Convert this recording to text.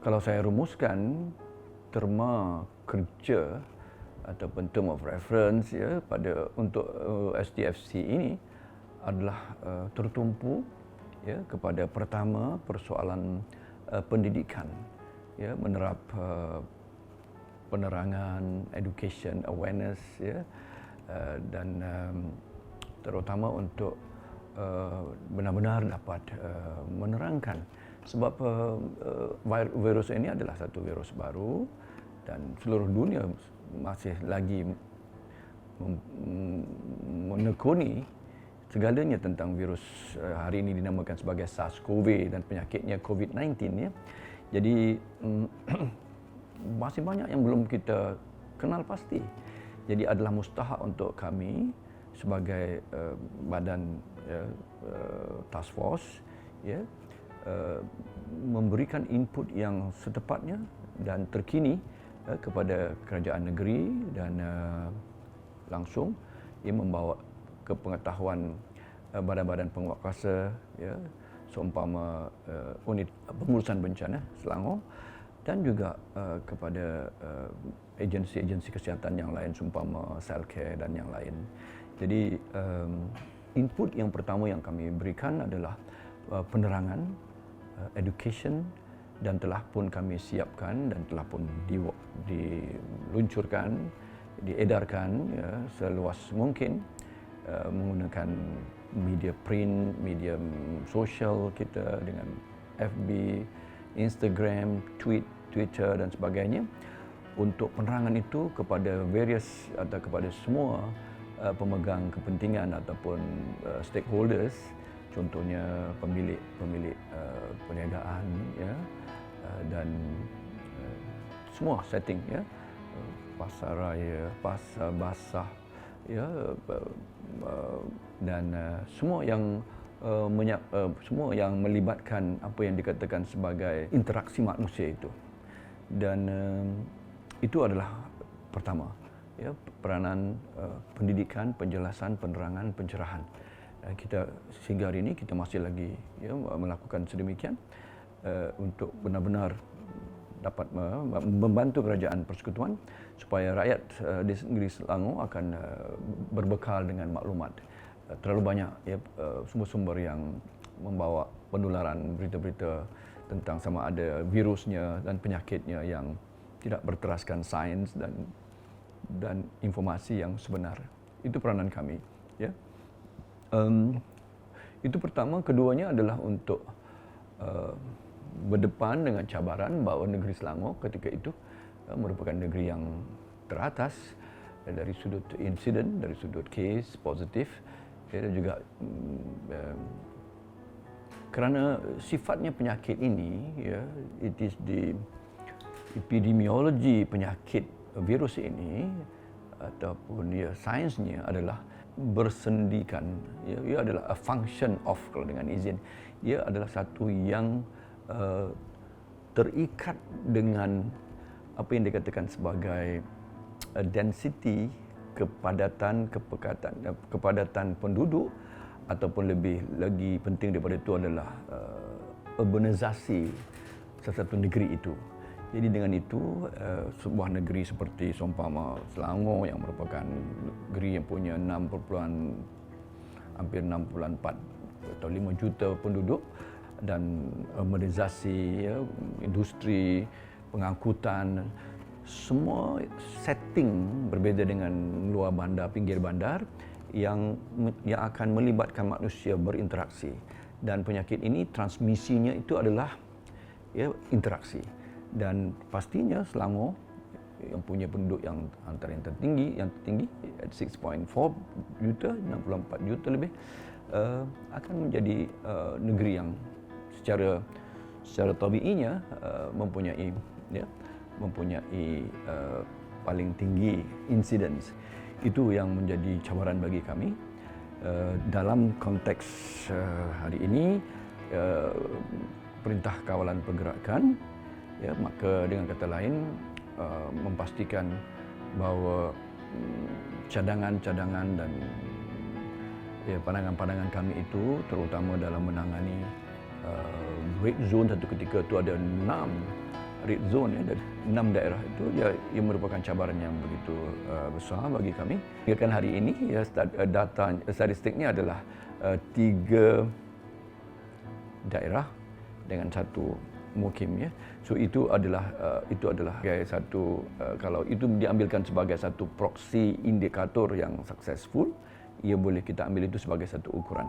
Kalau saya rumuskan, terma kerja ataupun term of reference untuk STFC ini adalah tertumpu kepada pertama persoalan pendidikan, menerap penerangan, education, awareness, dan terutama untuk benar-benar dapat menerangkan sebab virus ini adalah satu virus baru dan seluruh dunia masih lagi menekuni segalanya tentang virus hari ini dinamakan sebagai SARS-CoV dan penyakitnya COVID-19 ya. Jadi masih banyak yang belum kita kenal pasti. Jadi adalah mustahak untuk kami sebagai badan task force memberikan input yang setepatnya dan terkini kepada kerajaan negeri dan langsung membawa ke pengetahuan badan-badan penguatkuasa seumpama unit pengurusan bencana Selangor dan juga kepada agensi-agensi kesihatan yang lain seumpama Selcare dan yang lain. Jadi input yang pertama yang kami berikan adalah penerangan, education, dan telah pun kami siapkan dan telah pun diluncurkan, diedarkan seluas mungkin menggunakan media print, media sosial kita dengan FB, Instagram, Twitter dan sebagainya untuk penerangan itu kepada various atau kepada semua pemegang kepentingan ataupun stakeholders, contohnya pemilik perniagaan dan semua setting pasar raya, pasar basah dan semua yang melibatkan apa yang dikatakan sebagai interaksi manusia itu. Dan itu adalah pertama peranan pendidikan, penjelasan, penerangan, pencerahan. Kita sehingga hari ini kita masih lagi melakukan sedemikian untuk benar-benar dapat membantu kerajaan persekutuan supaya rakyat di negeri Selangor akan berbekal dengan maklumat. Terlalu banyak sumber-sumber yang membawa penularan berita-berita tentang sama ada virusnya dan penyakitnya yang tidak berteraskan sains dan informasi yang sebenar. Itu peranan kami. Itu pertama. Keduanya adalah untuk berdepan dengan cabaran bahawa negeri Selangor ketika itu merupakan negeri yang teratas dari sudut insiden, dari sudut case positif dan juga kerana sifatnya penyakit ini it is the epidemiologi penyakit virus ini ataupun sainsnya adalah bersendikan. Ia adalah a function of, kalau dengan izin, ia adalah satu yang terikat dengan apa yang dikatakan sebagai density, kepadatan penduduk, ataupun lebih lagi penting daripada itu adalah urbanisasi satu negeri itu. Jadi dengan itu sebuah negeri seperti seumpama Selangor yang merupakan negeri yang punya hampir 6.4 atau 5 juta penduduk dan urbanisasi, industri, pengangkutan, semua setting berbeza dengan luar bandar, pinggir bandar yang akan melibatkan manusia berinteraksi, dan penyakit ini transmisinya itu adalah interaksi. Dan pastinya Selangor yang punya penduduk yang antara yang tertinggi at 6.4 juta, 64 juta lebih, akan menjadi negeri yang secara tabiinya mempunyai paling tinggi incidence. Itu yang menjadi cabaran bagi kami dalam konteks hari ini. Perintah Kawalan Pergerakan, maka dengan kata lain memastikan bahawa cadangan-cadangan dan pandangan-pandangan kami itu terutama dalam menangani red zone. Satu ketika itu ada 6 red zone ya, dari 6 daerah itu ia merupakan cabaran yang begitu besar bagi kami. Hingga kan hari ini ya data statistiknya adalah 3 daerah dengan 1 mukim ya. So itu adalah sebagai satu kalau itu diambilkan sebagai satu proksi indikator yang successful, ia boleh kita ambil itu sebagai satu ukuran.